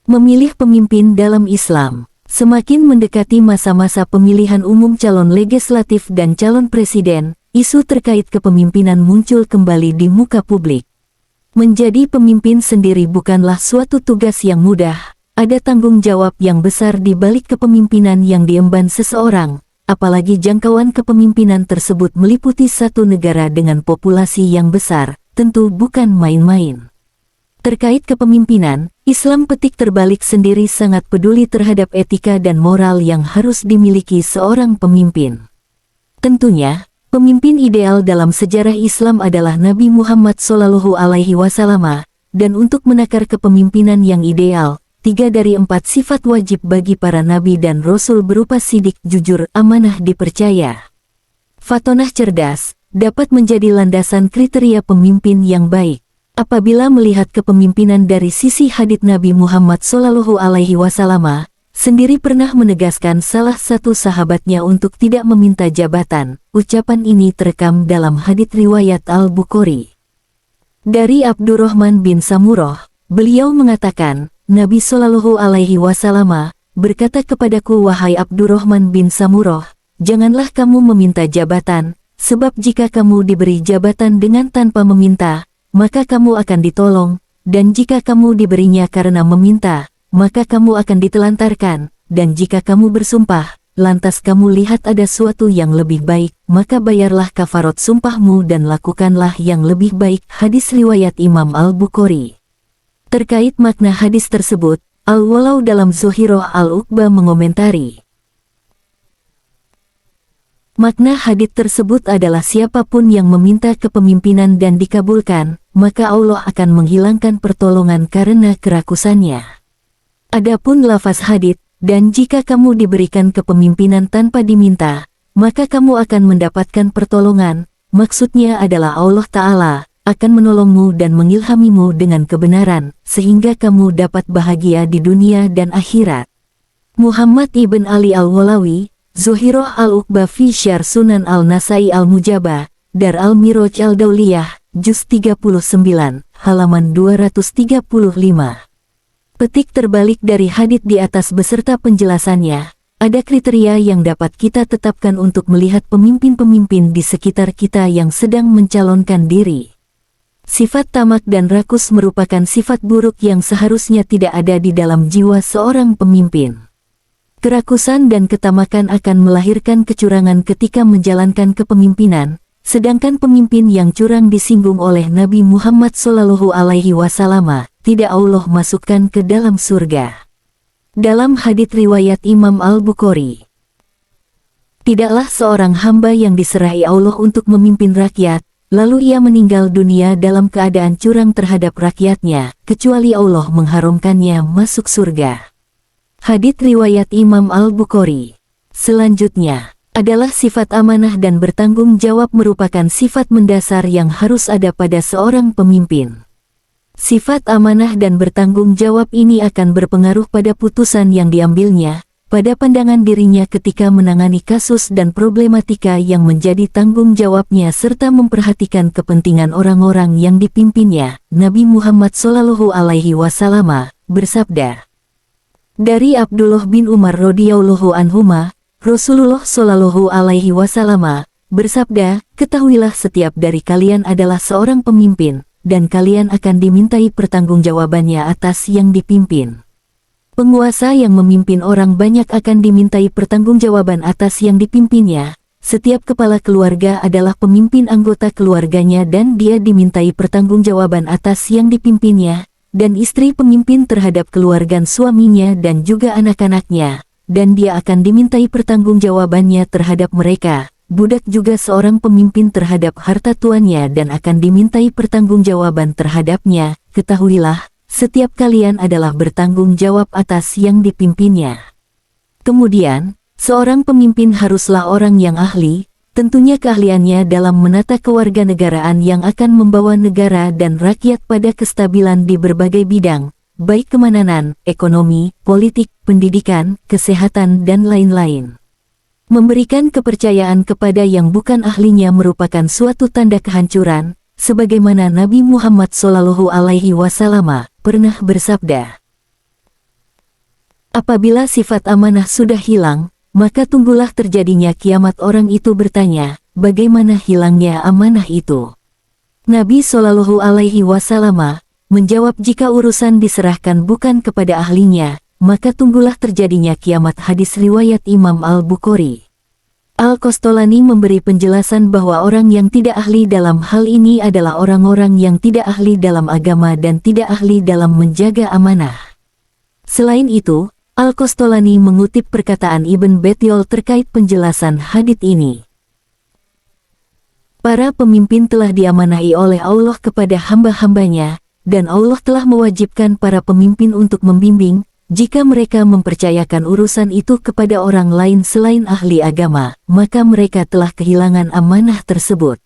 Memilih pemimpin dalam Islam. Semakin mendekati masa-masa pemilihan umum calon legislatif dan calon presiden, isu terkait kepemimpinan muncul kembali di muka publik. Menjadi pemimpin sendiri bukanlah suatu tugas yang mudah, ada tanggung jawab yang besar di balik kepemimpinan yang diemban seseorang, apalagi jangkauan kepemimpinan tersebut meliputi satu negara dengan populasi yang besar, tentu bukan main-main. Terkait kepemimpinan, Islam petik terbalik sendiri sangat peduli terhadap etika dan moral yang harus dimiliki seorang pemimpin. Tentunya, pemimpin ideal dalam sejarah Islam adalah Nabi Muhammad SAW, dan untuk menakar kepemimpinan yang ideal, 3 dari 4 sifat wajib bagi para nabi dan rasul berupa sidik, jujur, amanah, dipercaya. Fatonah cerdas, dapat menjadi landasan kriteria pemimpin yang baik. Apabila melihat kepemimpinan dari sisi hadits Nabi Muhammad SAW, sendiri pernah menegaskan salah satu sahabatnya untuk tidak meminta jabatan. Ucapan ini terekam dalam hadits riwayat Al-Bukhari. Dari Abdurrahman bin Samurah, beliau mengatakan, Nabi SAW berkata kepadaku, wahai Abdurrahman bin Samurah, janganlah kamu meminta jabatan, sebab jika kamu diberi jabatan dengan tanpa meminta, maka kamu akan ditolong, dan jika kamu diberinya karena meminta, maka kamu akan ditelantarkan, dan jika kamu bersumpah, lantas kamu lihat ada suatu yang lebih baik, maka bayarlah kafarat sumpahmu dan lakukanlah yang lebih baik. Hadis riwayat Imam Al-Bukhari. Terkait makna hadis tersebut, Al-Walau dalam Zuhiroh Al-Uqba mengomentari, makna hadits tersebut adalah siapapun yang meminta kepemimpinan dan dikabulkan, maka Allah akan menghilangkan pertolongan karena kerakusannya. Adapun lafaz hadits, dan jika kamu diberikan kepemimpinan tanpa diminta, maka kamu akan mendapatkan pertolongan, maksudnya adalah Allah Ta'ala akan menolongmu dan mengilhamimu dengan kebenaran, sehingga kamu dapat bahagia di dunia dan akhirat. Muhammad ibn Ali Al-Walawi, Zuhiroh Al-Uqba fi Syarh Sunan Al-Nasai Al-Mujaba, Dar Al-Miraj Al-Dauliyah, Juz 39, halaman 235. Petik terbalik dari hadits di atas beserta penjelasannya, ada kriteria yang dapat kita tetapkan untuk melihat pemimpin-pemimpin di sekitar kita yang sedang mencalonkan diri. Sifat tamak dan rakus merupakan sifat buruk yang seharusnya tidak ada di dalam jiwa seorang pemimpin. Kerakusan dan ketamakan akan melahirkan kecurangan ketika menjalankan kepemimpinan, sedangkan pemimpin yang curang disinggung oleh Nabi Muhammad SAW, tidak Allah masukkan ke dalam surga. Dalam hadits riwayat Imam Al-Bukhari, tidaklah seorang hamba yang diserahi Allah untuk memimpin rakyat, lalu ia meninggal dunia dalam keadaan curang terhadap rakyatnya, kecuali Allah mengharamkannya masuk surga. Hadits riwayat Imam Al-Bukhari. Selanjutnya, adalah sifat amanah dan bertanggung jawab merupakan sifat mendasar yang harus ada pada seorang pemimpin. Sifat amanah dan bertanggung jawab ini akan berpengaruh pada putusan yang diambilnya, pada pandangan dirinya ketika menangani kasus dan problematika yang menjadi tanggung jawabnya serta memperhatikan kepentingan orang-orang yang dipimpinnya. Nabi Muhammad SAW bersabda, dari Abdullah bin Umar radhiyallahu anhuma, Rasulullah SAW bersabda, ketahuilah setiap dari kalian adalah seorang pemimpin, dan kalian akan dimintai pertanggungjawabannya atas yang dipimpin. Penguasa yang memimpin orang banyak akan dimintai pertanggungjawaban atas yang dipimpinnya. Setiap kepala keluarga adalah pemimpin anggota keluarganya dan dia dimintai pertanggungjawaban atas yang dipimpinnya. Dan istri pemimpin terhadap keluarga suaminya dan juga anak-anaknya, dan dia akan dimintai pertanggungjawabannya terhadap mereka. Budak juga seorang pemimpin terhadap harta tuannya dan akan dimintai pertanggungjawaban terhadapnya. Ketahuilah, setiap kalian adalah bertanggung jawab atas yang dipimpinnya. Kemudian, seorang pemimpin haruslah orang yang ahli, tentunya keahliannya dalam menata kewarganegaraan yang akan membawa negara dan rakyat pada kestabilan di berbagai bidang, baik keamanan, ekonomi, politik, pendidikan, kesehatan, dan lain-lain. Memberikan kepercayaan kepada yang bukan ahlinya merupakan suatu tanda kehancuran, sebagaimana Nabi Muhammad SAW pernah bersabda, Apabila sifat amanah sudah hilang, maka tunggulah terjadinya kiamat. Orang itu bertanya, bagaimana hilangnya amanah itu? Nabi Shallallahu Alaihi Wasallam menjawab, jika urusan diserahkan bukan kepada ahlinya, maka tunggulah terjadinya kiamat. Hadis riwayat Imam Al-Bukhari. Al-Qastolani memberi penjelasan bahwa orang yang tidak ahli dalam hal ini adalah orang-orang yang tidak ahli dalam agama dan tidak ahli dalam menjaga amanah. Selain itu, Al-Qastolani mengutip perkataan Ibn Battuta terkait penjelasan hadits ini. Para pemimpin telah diamanahi oleh Allah kepada hamba-hambanya, dan Allah telah mewajibkan para pemimpin untuk membimbing. Jika mereka mempercayakan urusan itu kepada orang lain selain ahli agama, maka mereka telah kehilangan amanah tersebut.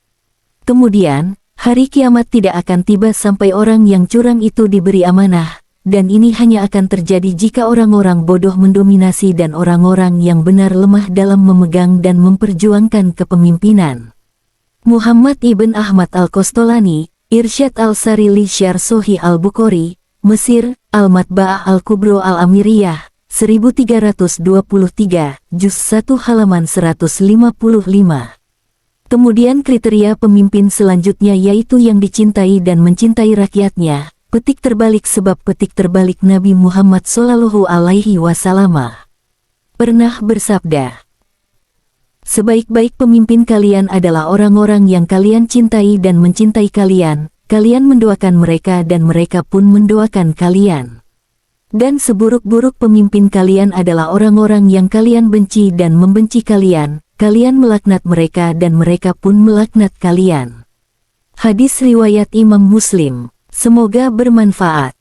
Kemudian, hari kiamat tidak akan tiba sampai orang yang curang itu diberi amanah, dan ini hanya akan terjadi jika orang-orang bodoh mendominasi dan orang-orang yang benar lemah dalam memegang dan memperjuangkan kepemimpinan. Muhammad ibn Ahmad Al-Qastolani, Irsyad Al-Sarili Syarh Sahih Al-Bukhari, Mesir, Al-Matba'ah Al-Kubro Al-Amiriyah, 1323, Juz 1 halaman 155. Kemudian kriteria pemimpin selanjutnya yaitu yang dicintai dan mencintai rakyatnya. Petik terbalik. Sebab petik terbalik Nabi Muhammad Shallallahu Alaihi Wasallam pernah bersabda, sebaik-baik pemimpin kalian adalah orang-orang yang kalian cintai dan mencintai kalian. Kalian mendoakan mereka dan mereka pun mendoakan kalian. Dan seburuk-buruk pemimpin kalian adalah orang-orang yang kalian benci dan membenci kalian. Kalian melaknat mereka dan mereka pun melaknat kalian. Hadis riwayat Imam Muslim. Semoga bermanfaat.